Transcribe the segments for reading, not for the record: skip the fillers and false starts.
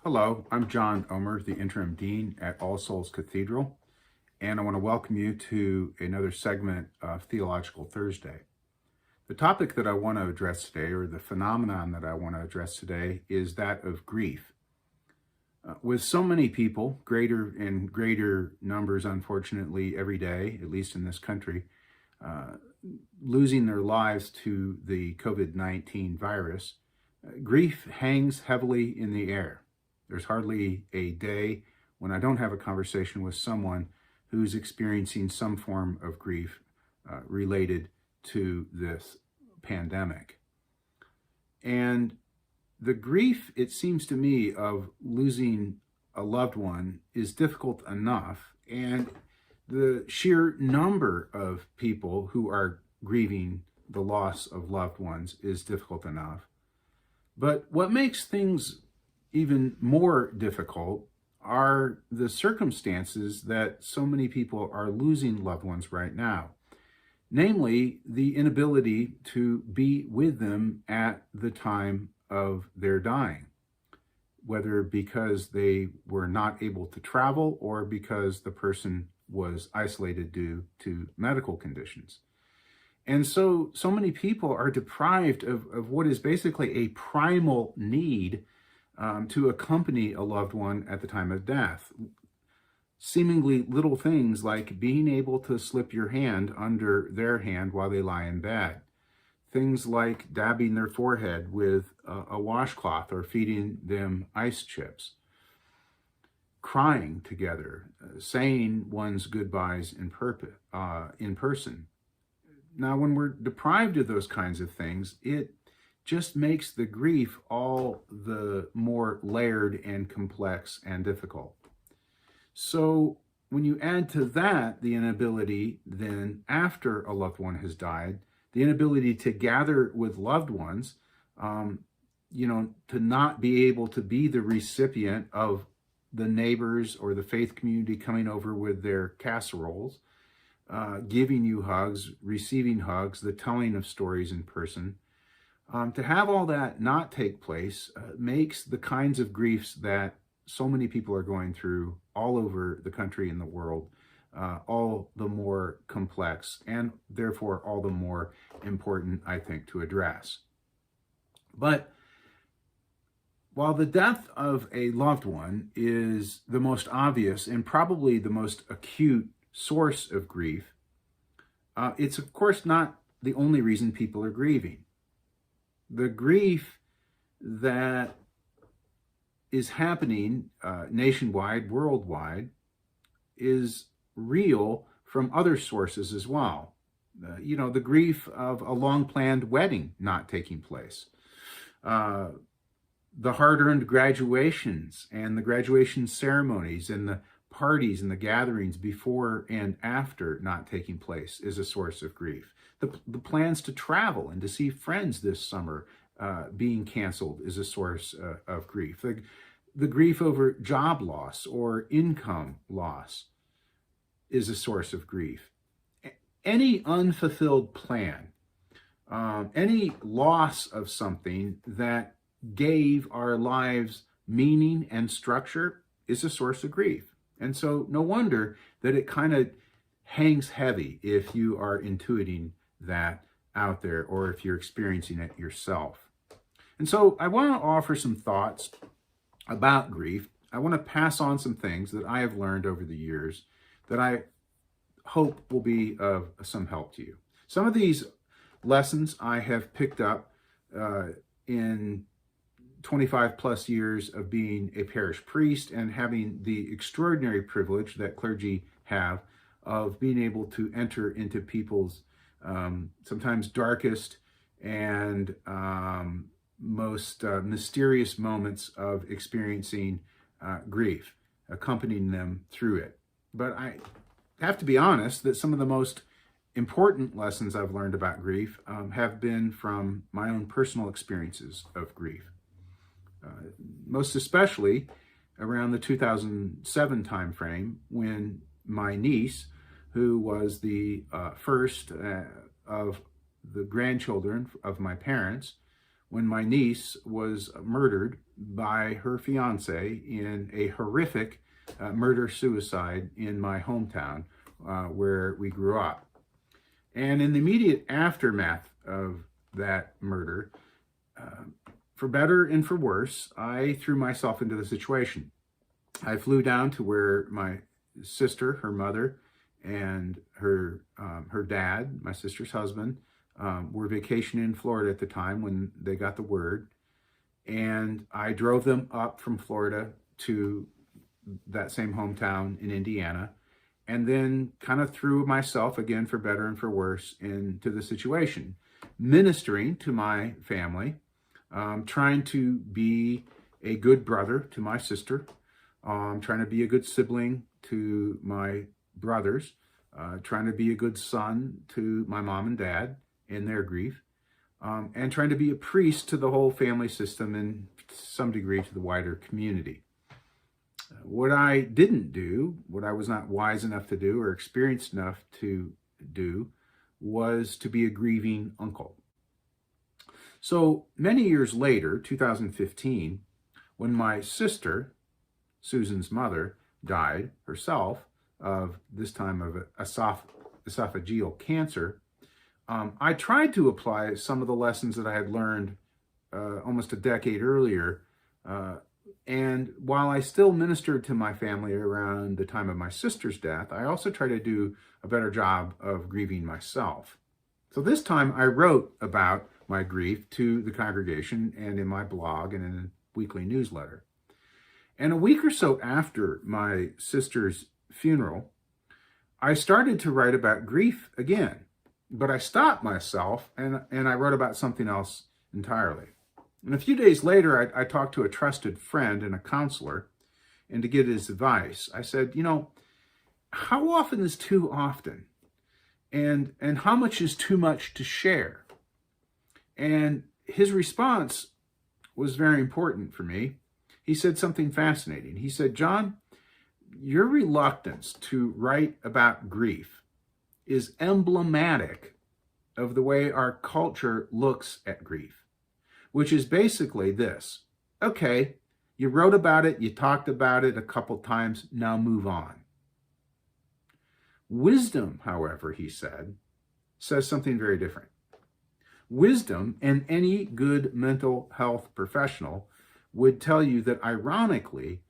Hello, I'm John Ohmer, the Interim Dean at All Souls Cathedral, and I want to welcome you to another segment of Theological Thursday. The topic that I want to address today, or the phenomenon that I want to address today, is that of grief. With so many people, greater and greater numbers, unfortunately, every day, at least in this country, losing their lives to the COVID-19 virus, grief hangs heavily in the air. There's hardly a day when I don't have a conversation with someone who's experiencing some form of grief related to this pandemic. And the grief, it seems to me, of losing a loved one is difficult enough, and the sheer number of people who are grieving the loss of loved ones is difficult enough. But what makes things even more difficult are the circumstances that so many people are losing loved ones right now. Namely, the inability to be with them at the time of their dying, whether because they were not able to travel or because the person was isolated due to medical conditions. And so many people are deprived of what is basically a primal need to accompany a loved one at the time of death. Seemingly little things like being able to slip your hand under their hand while they lie in bed. Things like dabbing their forehead with a washcloth or feeding them ice chips. Crying together, saying one's goodbyes in person. Now, when we're deprived of those kinds of things, it just makes the grief all the more layered and complex and difficult. So when you add to that the inability then, after a loved one has died, the inability to gather with loved ones, to not be able to be the recipient of the neighbors or the faith community coming over with their casseroles, giving you hugs, receiving hugs, the telling of stories in person. To have all that not take place makes the kinds of griefs that so many people are going through all over the country and the world all the more complex, and therefore all the more important, I think, to address. But while the death of a loved one is the most obvious and probably the most acute source of grief, it's of course not the only reason people are grieving. The grief that is happening nationwide, worldwide, is real from other sources as well. The grief of a long-planned wedding not taking place. The hard-earned graduations and the graduation ceremonies and the parties and the gatherings before and after not taking place is a source of grief. The plans to travel and to see friends this summer being canceled is a source of grief. The grief over job loss or income loss is a source of grief. Any unfulfilled plan, any loss of something that gave our lives meaning and structure is a source of grief. And so no wonder that it kind of hangs heavy if you are intuiting that out there or if you're experiencing it yourself. And so I want to offer some thoughts about grief. I want to pass on some things that I have learned over the years that I hope will be of some help to you. Some of these lessons I have picked up in 25 plus years of being a parish priest and having the extraordinary privilege that clergy have of being able to enter into people's sometimes darkest and most mysterious moments of experiencing grief, accompanying them through it. But I have to be honest that some of the most important lessons I've learned about grief have been from my own personal experiences of grief. Most especially around the 2007 timeframe, when my niece, who was the first of the grandchildren of my parents, when my niece was murdered by her fiance in a horrific murder-suicide in my hometown where we grew up. And in the immediate aftermath of that murder, for better and for worse, I threw myself into the situation. I flew down to where my sister, her mother, and her dad, my sister's husband, were vacationing in Florida at the time when they got the word. And I drove them up from Florida to that same hometown in Indiana, and then kind of threw myself, again, for better and for worse, into the situation, ministering to my family, trying to be a good brother to my sister, trying to be a good sibling to my brothers, trying to be a good son to my mom and dad in their grief, and trying to be a priest to the whole family system and to some degree to the wider community. What I didn't do, what I was not wise enough to do or experienced enough to do, was to be a grieving uncle. So many years later, 2015, when my sister, Susan's mother, died herself of this time of esophageal cancer, I tried to apply some of the lessons that I had learned almost a decade earlier. And while I still ministered to my family around the time of my sister's death, I also tried to do a better job of grieving myself. So this time I wrote about my grief to the congregation and in my blog and in a weekly newsletter. And a week or so after my sister's funeral, I started to write about grief again, but I stopped myself and I wrote about something else entirely. And a few days later, I talked to a trusted friend and a counselor, and to get his advice, I said, how often is too often? And how much is too much to share? And his response was very important for me. He said something fascinating. He said, John, your reluctance to write about grief is emblematic of the way our culture looks at grief, which is basically this: okay, you wrote about it, you talked about it a couple times, now move on. Wisdom, however, he said, says something very different. Wisdom, and any good mental health professional would tell you that, ironically,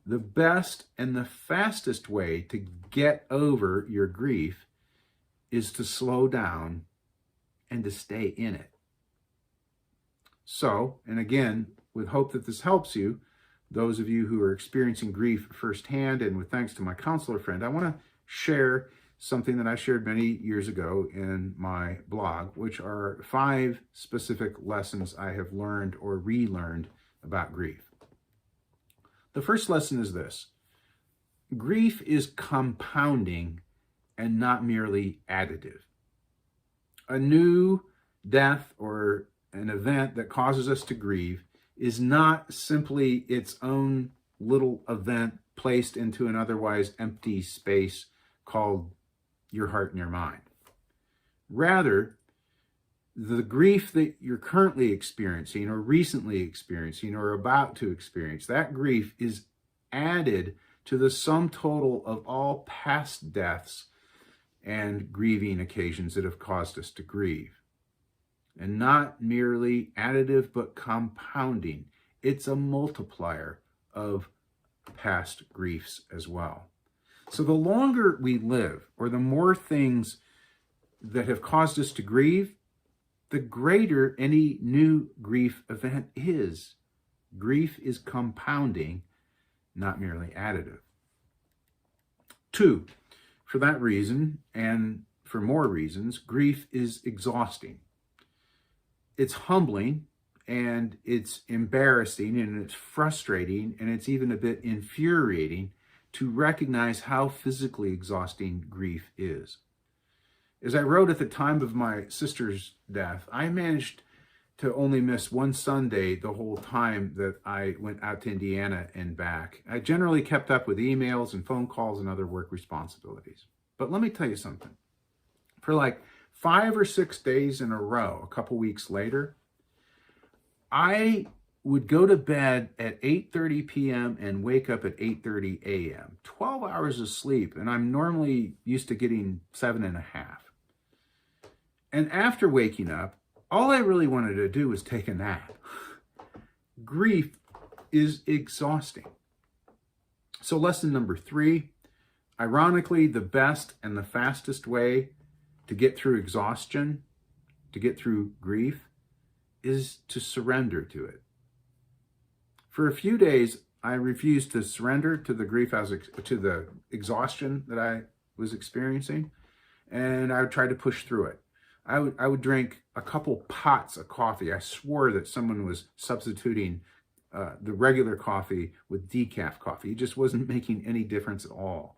the best and the fastest way to get over your grief is to slow down and to stay in it. So, and again, with hope that this helps you, those of you who are experiencing grief firsthand, and with thanks to my counselor friend, I want to share something that I shared many years ago in my blog, which are 5 specific lessons I have learned or relearned about grief. The first lesson is this: grief is compounding and not merely additive. A new death or an event that causes us to grieve is not simply its own little event placed into an otherwise empty space called your heart and your mind. Rather, the grief that you're currently experiencing or recently experiencing or about to experience, that grief is added to the sum total of all past deaths and grieving occasions that have caused us to grieve. And not merely additive, but compounding. It's a multiplier of past griefs as well. So the longer we live, or the more things that have caused us to grieve, the greater any new grief event is. Grief is compounding, not merely additive. 2, for that reason, and for more reasons, grief is exhausting. It's humbling, and it's embarrassing, and it's frustrating, and it's even a bit infuriating to recognize how physically exhausting grief is. As I wrote at the time of my sister's death, I managed to only miss one Sunday the whole time that I went out to Indiana and back. I generally kept up with emails and phone calls and other work responsibilities. But let me tell you something. For like 5 or 6 days in a row, a couple weeks later, I would go to bed at 8:30 p.m. and wake up at 8:30 a.m. 12 hours of sleep, and I'm normally used to getting 7.5. And after waking up, all I really wanted to do was take a nap. Grief is exhausting. So lesson number 3, ironically, the best and the fastest way to get through exhaustion, to get through grief, is to surrender to it. For a few days, I refused to surrender to the grief, to the exhaustion that I was experiencing, and I would try to push through it. I would drink a couple pots of coffee. I swore that someone was substituting the regular coffee with decaf coffee. It just wasn't making any difference at all.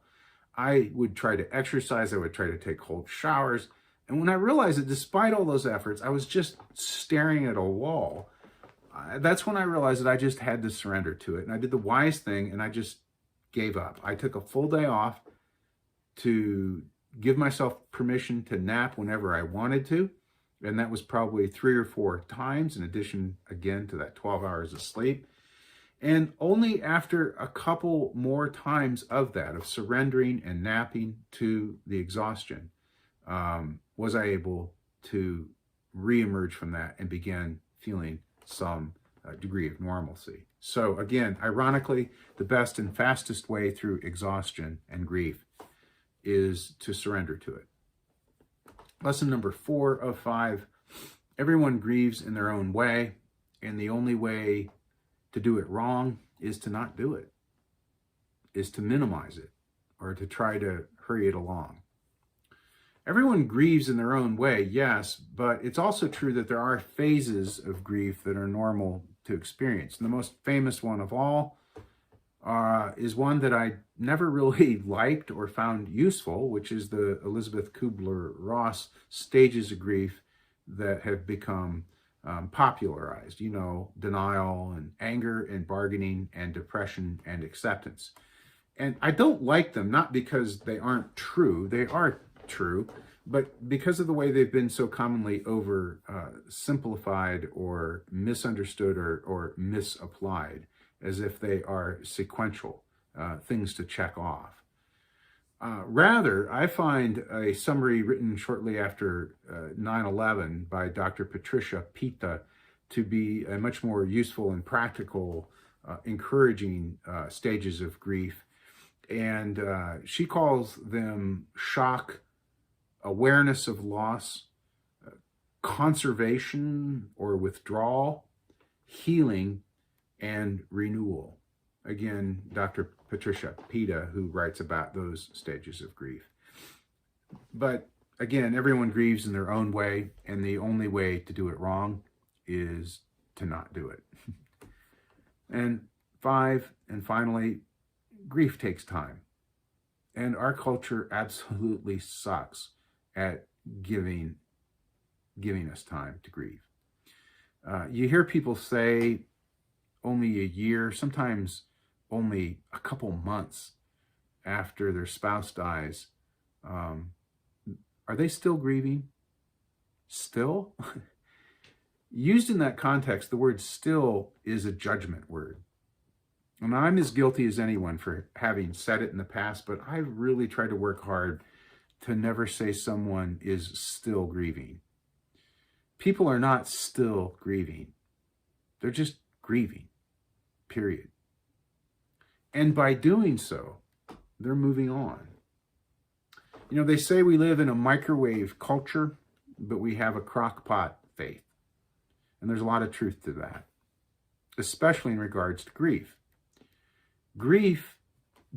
I would try to exercise. I would try to take cold showers. And when I realized that despite all those efforts, I was just staring at a wall, that's when I realized that I just had to surrender to it. And I did the wise thing, and I just gave up. I took a full day off to give myself permission to nap whenever I wanted to. And that was probably 3 or 4 times, in addition, again, to that 12 hours of sleep. And only after a couple more times of that, of surrendering and napping to the exhaustion, was I able to reemerge from that and begin feeling some degree of normalcy. So again, ironically, the best and fastest way through exhaustion and grief is to surrender to it. Lesson number 4 of 5, everyone grieves in their own way, and the only way to do it wrong is to not do it, is to minimize it, or to try to hurry it along. Everyone grieves in their own way, yes, but it's also true that there are phases of grief that are normal to experience. And the most famous one of all is one that I never really liked or found useful, which is the Elizabeth Kubler-Ross stages of grief that have become popularized. You know, denial and anger and bargaining and depression and acceptance. And I don't like them, not because they aren't true. They are true, but because of the way they've been so commonly simplified or misunderstood or misapplied, as if they are sequential things to check off. Rather, I find a summary written shortly after 9/11 by Dr. Patricia Pita to be a much more useful and practical, encouraging stages of grief. And she calls them shock, awareness of loss, conservation or withdrawal, healing, and renewal. Again, Dr. Patricia Pita, who writes about those stages of grief. But again, everyone grieves in their own way, and the only way to do it wrong is to not do it. And 5, and finally, grief takes time. And our culture absolutely sucks at giving us time to grieve. You hear people say only a year, sometimes only a couple months after their spouse dies, are they still grieving? Still? Used in that context, the word still is a judgment word. And I'm as guilty as anyone for having said it in the past, but I really try to work hard to never say someone is still grieving. People are not still grieving. They're just grieving, period. And by doing so, they're moving on. You know, they say we live in a microwave culture, but we have a crockpot faith. And there's a lot of truth to that, especially in regards to grief. Grief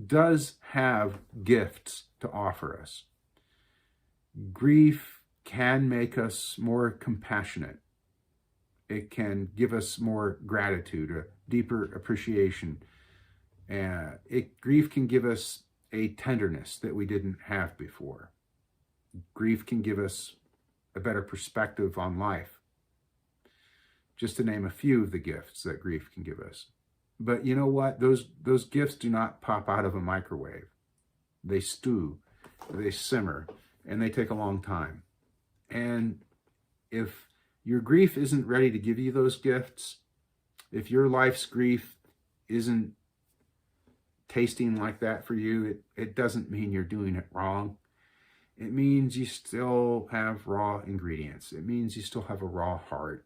does have gifts to offer us. Grief can make us more compassionate. It can give us more gratitude, a deeper appreciation. Grief can give us a tenderness that we didn't have before. Grief can give us a better perspective on life. Just to name a few of the gifts that grief can give us. But you know what? Those gifts do not pop out of a microwave. They stew, they simmer, and they take a long time. And if your grief isn't ready to give you those gifts, If your life's grief isn't tasting like that for you, it doesn't mean you're doing it wrong. It means you still have raw ingredients. It means you still have a raw heart.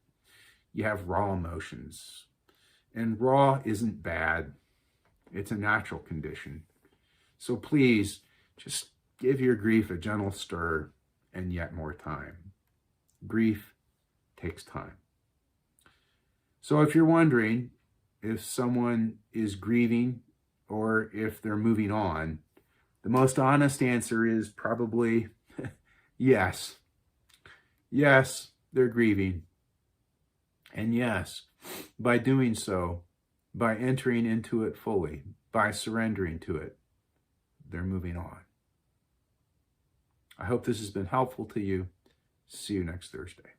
You have raw emotions. And raw isn't bad. It's a natural condition. So please, just give your grief a gentle stir and yet more time. Grief takes time. So if you're wondering if someone is grieving or if they're moving on, the most honest answer is probably yes. Yes, they're grieving. And yes, by doing so, by entering into it fully, by surrendering to it, they're moving on. I hope this has been helpful to you. See you next Thursday.